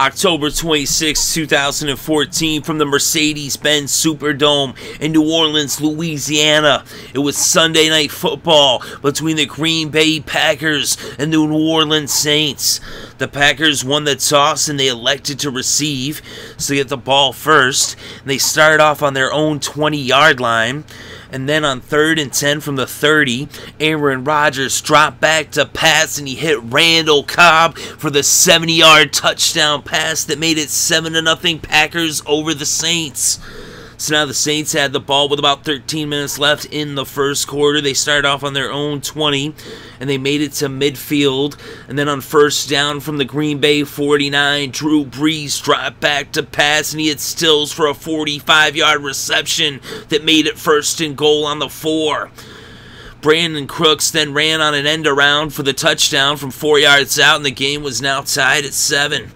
October 26, 2014, from the Mercedes-Benz Superdome in New Orleans, Louisiana. It was Sunday Night Football between the Green Bay Packers and the New Orleans Saints. The Packers won the toss and they elected to receive, so they get the ball first. And they started off on their own 20-yard line. And then on 3rd and 10 from the 30, Aaron Rodgers dropped back to pass and he hit Randall Cobb for the 70-yard touchdown pass that made it 7-0 Packers over the Saints. So now the Saints had the ball with about 13 minutes left in the first quarter. They started off on their own 20, and they made it to midfield. And then on first down from the Green Bay 49, Drew Brees dropped back to pass, and he hit Stills for a 45-yard reception that made it 1st and goal on the 4. Brandin Cooks then ran on an end around for the touchdown from 4 yards out, and the game was now tied at 7.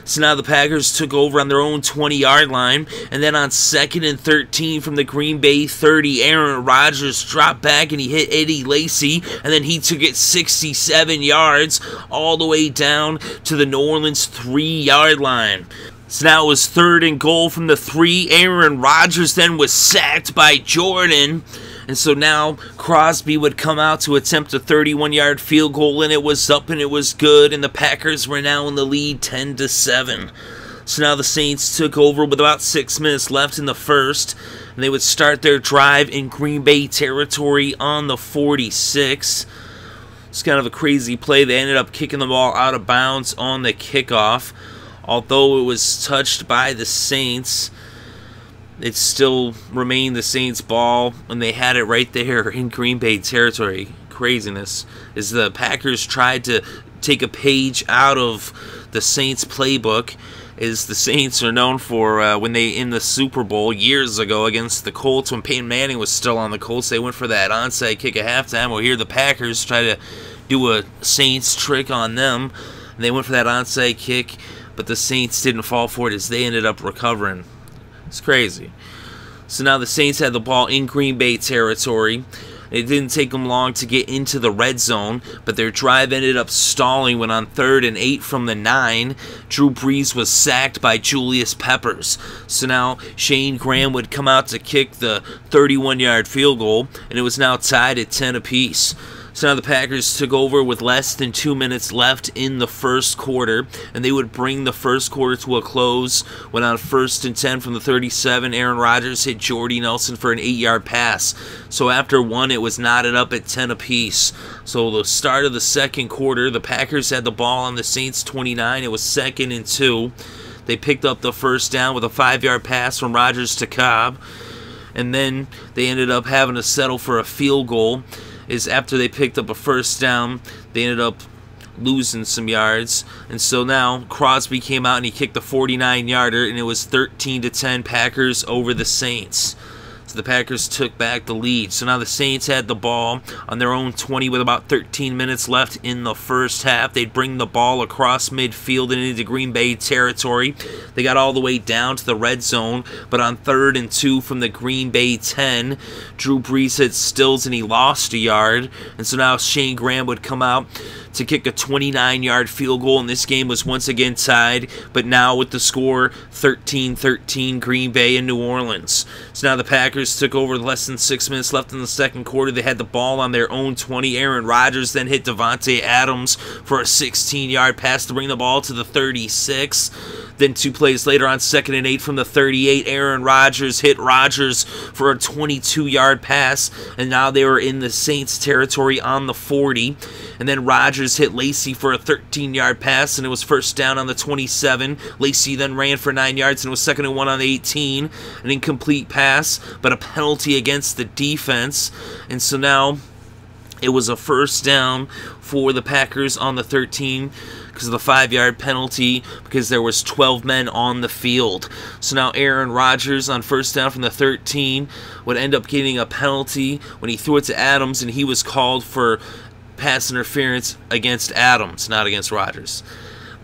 So now the Packers took over on their own 20-yard line, and then on 2nd and 13 from the Green Bay 30, Aaron Rodgers dropped back and he hit Eddie Lacy, and then he took it 67 yards all the way down to the New Orleans 3-yard line. So now it was 3rd and goal from the 3. Aaron Rodgers then was sacked by Jordan. And so now Crosby would come out to attempt a 31-yard field goal, and it was up and it was good, and the Packers were now in the lead 10-7. So now the Saints took over with about 6 minutes left in the first, and they would start their drive in Green Bay territory on the 46. It's kind of a crazy play. They ended up kicking the ball out of bounds on the kickoff. Although it was touched by the Saints, it still remained the Saints' ball, and they had it right there in Green Bay territory. Craziness. As the Packers tried to take a page out of the Saints' playbook, as the Saints are known for when they in the Super Bowl years ago against the Colts, when Peyton Manning was still on the Colts, they went for that onside kick at halftime. Well, here the Packers try to do a Saints trick on them, and they went for that onside kick, but the Saints didn't fall for it as they ended up recovering. It's crazy. So now the Saints had the ball in Green Bay territory. It didn't take them long to get into the red zone, but their drive ended up stalling when on 3rd and 8 from the 9, Drew Brees was sacked by Julius Peppers. So now Shayne would come out to kick the 31-yard field goal, and it was now tied at 10 apiece. So now the Packers took over with less than 2 minutes left in the first quarter, and they would bring the first quarter to a close when on 1st and 10 from the 37, Aaron Rodgers hit Jordy Nelson for an 8-yard pass. So after 1, it was knotted up at 10 apiece. So the start of the second quarter, the Packers had the ball on the Saints 29. It was 2nd and 2. They picked up the first down with a 5-yard pass from Rodgers to Cobb, and then they ended up having to settle for a field goal. Is after they picked up a first down, they ended up losing some yards. And so now Crosby came out and he kicked the 49-yarder, and it was 13-10 Packers over the Saints. So the Packers took back the lead. So now the Saints had the ball on their own 20 with about 13 minutes left in the first half. They'd bring the ball across midfield and into Green Bay territory. They got all the way down to the red zone, but on 3rd and 2 from the Green Bay 10, Drew Brees hit Stills and he lost a yard. And so now Shayne would come out to kick a 29-yard field goal, and this game was once again tied, but now with the score 13-13 Green Bay and New Orleans. So now the Packers took over with less than 6 minutes left in the second quarter. They had the ball on their own 20. Aaron Rodgers then hit Davante Adams for a 16-yard pass to bring the ball to the 36. Then 2 plays later on 2nd and 8 from the 38, Aaron Rodgers hit Rodgers for a 22-yard pass, and now they were in the Saints territory on the 40. And then Rodgers hit Lacy for a 13-yard pass, and it was first down on the 27. Lacy then ran for 9 yards, and it was 2nd and 1 on the 18. An incomplete pass, but a penalty against the defense. And so now it was a first down for the Packers on the 13 because of the 5-yard penalty, because there was 12 men on the field. So now Aaron Rodgers on first down from the 13 would end up getting a penalty when he threw it to Adams, and he was called for pass interference against Adams, not against Rodgers.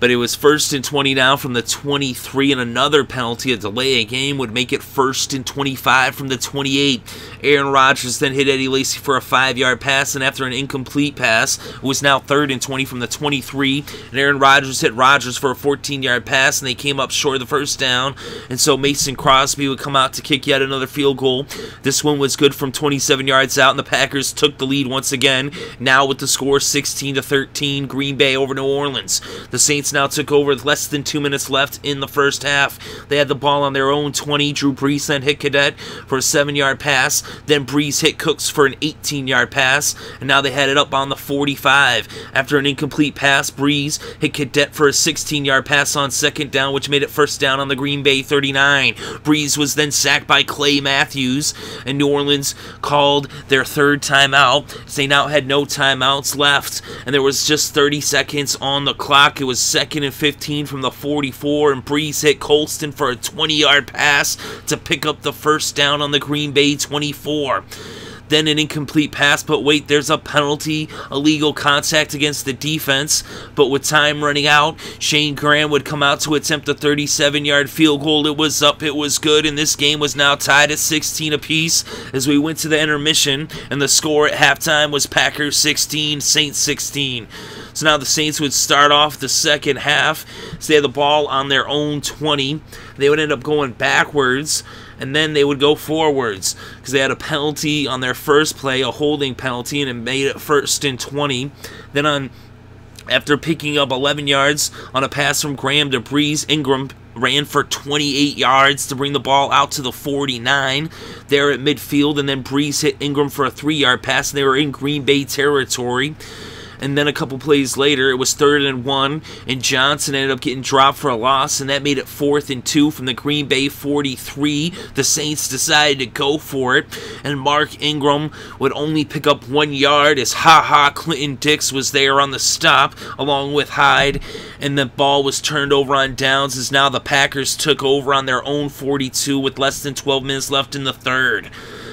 But it was 1st and 20 now from the 23, and another penalty, a delay of game, would make it 1st and 25 from the 28. Aaron Rodgers then hit Eddie Lacy for a 5-yard pass, and after an incomplete pass, it was now 3rd and 20 from the 23, and Aaron Rodgers hit Rodgers for a 14-yard pass, and they came up short of the first down, and so Mason Crosby would come out to kick yet another field goal. This one was good from 27 yards out, and the Packers took the lead once again, now with the score 16-13, Green Bay over New Orleans. The Saints now took over with less than 2 minutes left in the first half. They had the ball on their own 20. Drew Brees then hit Cadet for a 7-yard pass. Then Brees hit Cooks for an 18-yard pass. And now they had it up on the 45. After an incomplete pass, Brees hit Cadet for a 16-yard pass on second down, which made it first down on the Green Bay 39. Brees was then sacked by Clay Matthews, and New Orleans called their third timeout. They now had no timeouts left, and there was just 30 seconds on the clock. It was 2nd and 15 from the 44, and Brees hit Colston for a 20-yard pass to pick up the first down on the Green Bay 24. Then an incomplete pass, but wait, there's a penalty, illegal contact against the defense. But with time running out, Shayne Graham would come out to attempt a 37-yard field goal. It was up, it was good, and this game was now tied at 16 apiece as we went to the intermission, and the score at halftime was Packers 16, Saints 16. So now the Saints would start off the second half. So they had the ball on their own 20. They would end up going backwards, and then they would go forwards because they had a penalty on their first play, a holding penalty, and it made it 1st and 20. Then after picking up 11 yards on a pass from Graham to Brees, Ingram ran for 28 yards to bring the ball out to the 49 there at midfield, and then Brees hit Ingram for a 3-yard pass, and they were in Green Bay territory. And then a couple plays later, it was 3rd and 1, and Johnson ended up getting dropped for a loss, and that made it 4th and 2 from the Green Bay 43. The Saints decided to go for it, and Mark Ingram would only pick up 1 yard as Clinton Dix was there on the stop, along with Hyde, and the ball was turned over on downs as now the Packers took over on their own 42 with less than 12 minutes left in the third.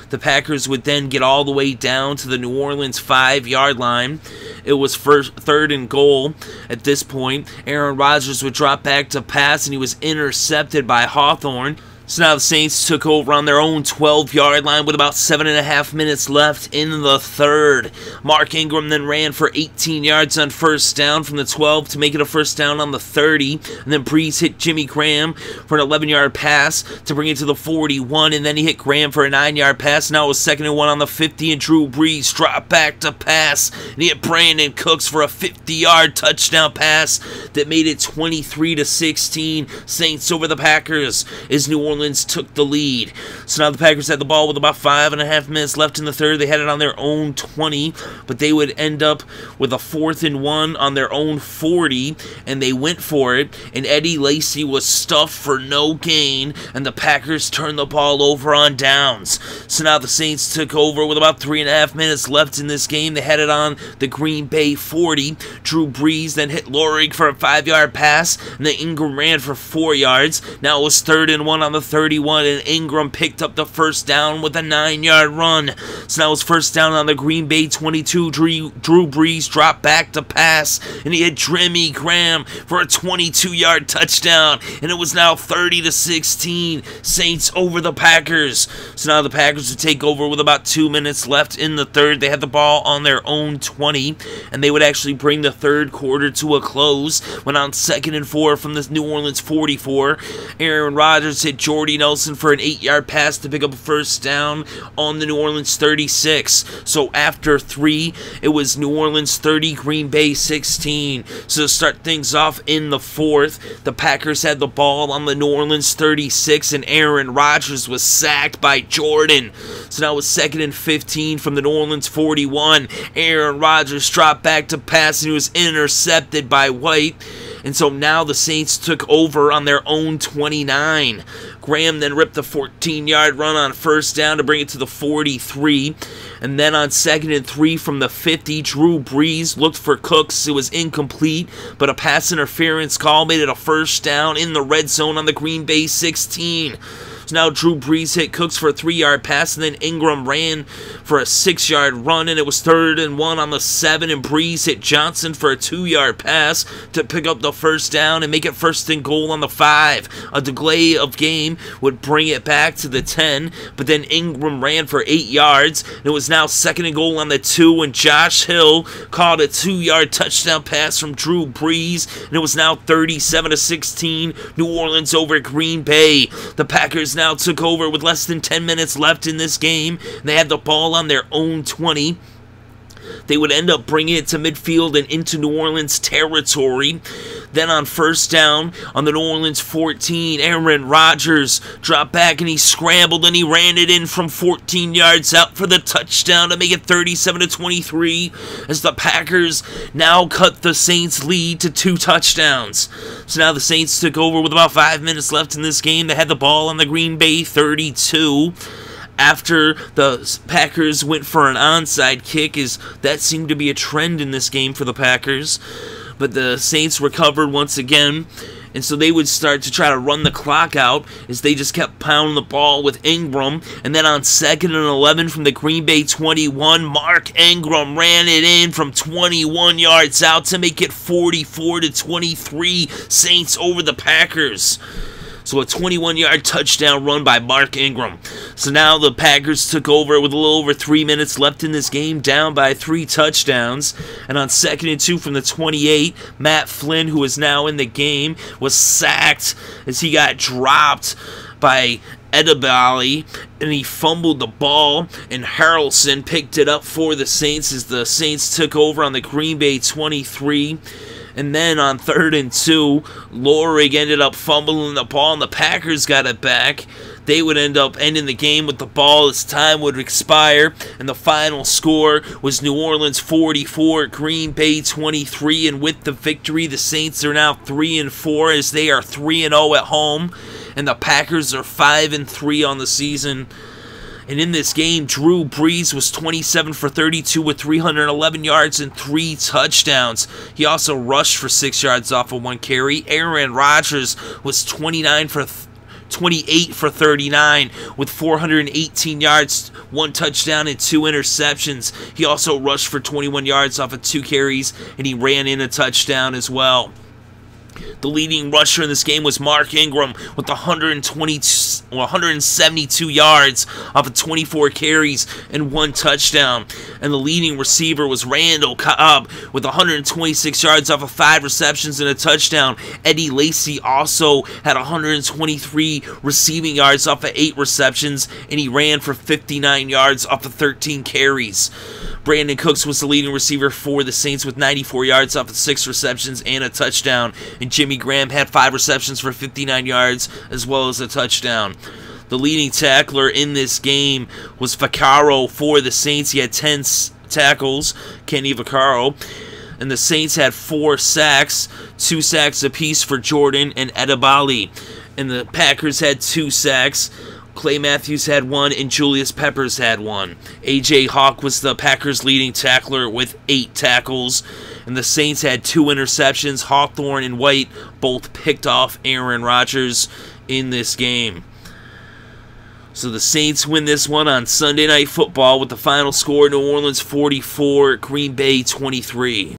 The Packers would then get all the way down to the New Orleans 5-yard line. It was 3rd and goal at this point. Aaron Rodgers would drop back to pass, and he was intercepted by Hawthorne. So now the Saints took over on their own 12-yard line with about 7.5 minutes left in the third. Mark Ingram then ran for 18 yards on first down from the 12 to make it a first down on the 30. And then Brees hit Jimmy Graham for an 11-yard pass to bring it to the 41. And then he hit Graham for a 9-yard pass. Now it was 2nd and 1 on the 50, and Drew Brees dropped back to pass. And he hit Brandin Cooks for a 50-yard touchdown pass that made it 23-16. Saints over the Packers as New Orleans took the lead. So now the Packers had the ball with about 5.5 minutes left in the third. They had it on their own 20, but they would end up with a 4th and 1 on their own 40, and they went for it, and Eddie Lacy was stuffed for no gain, and the Packers turned the ball over on downs. So now the Saints took over with about 3.5 minutes left in this game. They had it on the Green Bay 40. Drew Brees then hit Lorig for a 5-yard pass, and then Ingram ran for 4 yards. Now it was 3rd and 1 on the 31, and Ingram picked up the first down with a 9-yard run. So now it's first down on the Green Bay 22. Drew Brees dropped back to pass, and he had Jimmy Graham for a 22-yard touchdown, and it was now 30-16. Saints over the Packers. So now the Packers would take over with about 2 minutes left in the third. They had the ball on their own 20, and they would actually bring the third quarter to a close when on 2nd and 4 from the New Orleans 44. Aaron Rodgers hit Jordy Nelson for an 8-yard pass to pick up a first down on the New Orleans 36. So after 3, it was New Orleans 30, Green Bay 16. So to start things off in the fourth, the Packers had the ball on the New Orleans 36, and Aaron Rodgers was sacked by Jordan. So now it was 2nd and 15 from the New Orleans 41. Aaron Rodgers dropped back to pass, and he was intercepted by White. And so now the Saints took over on their own 29. Graham then ripped a 14-yard run on first down to bring it to the 43. And then on 2nd and 3 from the 50, Drew Brees looked for Cooks. It was incomplete, but a pass interference call made it a first down in the red zone on the Green Bay 16. So now Drew Brees hit Cooks for a 3-yard pass, and then Ingram ran for a 6-yard run, and it was 3rd and 1 on the 7, and Brees hit Johnson for a 2-yard pass to pick up the first down and make it 1st and goal on the 5. A delay of game would bring it back to the 10, but then Ingram ran for 8 yards, and it was now 2nd and goal on the 2, and Josh Hill caught a 2-yard touchdown pass from Drew Brees, and it was now 37-16, New Orleans over Green Bay. The Packers now took over with less than 10 minutes left in this game, and they had the ball on their own 20. They would end up bringing it to midfield and into New Orleans territory. Then on 1st down, on the New Orleans 14, Aaron Rodgers dropped back and he scrambled and he ran it in from 14 yards out for the touchdown to make it 37-23 as the Packers now cut the Saints' lead to 2 touchdowns. So now the Saints took over with about 5 minutes left in this game. They had the ball on the Green Bay 32. After the Packers went for an onside kick, as that seemed to be a trend in this game for the Packers. But the Saints recovered once again, and so they would start to try to run the clock out as they just kept pounding the ball with Ingram. And then on 2nd and 11 from the Green Bay 21, Mark Ingram ran it in from 21 yards out to make it 44-23, Saints over the Packers. So a 21-yard touchdown run by Mark Ingram. So now the Packers took over with a little over 3 minutes left in this game, down by 3 touchdowns. And on 2nd and 2 from the 28, Matt Flynn, who is now in the game, was sacked as he got dropped by Edebali, and he fumbled the ball, and Harrelson picked it up for the Saints as the Saints took over on the Green Bay 23. And then on 3rd and 2, Lorig ended up fumbling the ball, and the Packers got it back. They would end up ending the game with the ball as time would expire, and the final score was New Orleans 44, Green Bay 23, and with the victory, the Saints are now 3-4 as they are 3-0 at home, and the Packers are 5-3 on the season. And in this game, Drew Brees was 27 for 32 with 311 yards and 3 touchdowns. He also rushed for 6 yards off of 1 carry. Aaron Rodgers was 28 for 39 with 418 yards, 1 touchdown, and 2 interceptions. He also rushed for 21 yards off of 2 carries, and he ran in a touchdown as well. The leading rusher in this game was Mark Ingram with 172 yards off of 24 carries and 1 touchdown. And the leading receiver was Randall Cobb with 126 yards off of 5 receptions and a touchdown. Eddie Lacy also had 123 receiving yards off of 8 receptions, and he ran for 59 yards off of 13 carries. Brandin Cooks was the leading receiver for the Saints with 94 yards off of 6 receptions and a touchdown. And Jimmy Graham had 5 receptions for 59 yards as well as a touchdown. The leading tackler in this game was Vaccaro for the Saints. He had 10 tackles, Kenny Vaccaro. And the Saints had 4 sacks, 2 sacks apiece for Jordan and Edebali. And the Packers had 2 sacks. Clay Matthews had 1, and Julius Peppers had 1. A.J. Hawk was the Packers' leading tackler with 8 tackles. And the Saints had 2 interceptions. Hawthorne and White both picked off Aaron Rodgers in this game. So the Saints win this one on Sunday Night Football with the final score, New Orleans 44, Green Bay 23.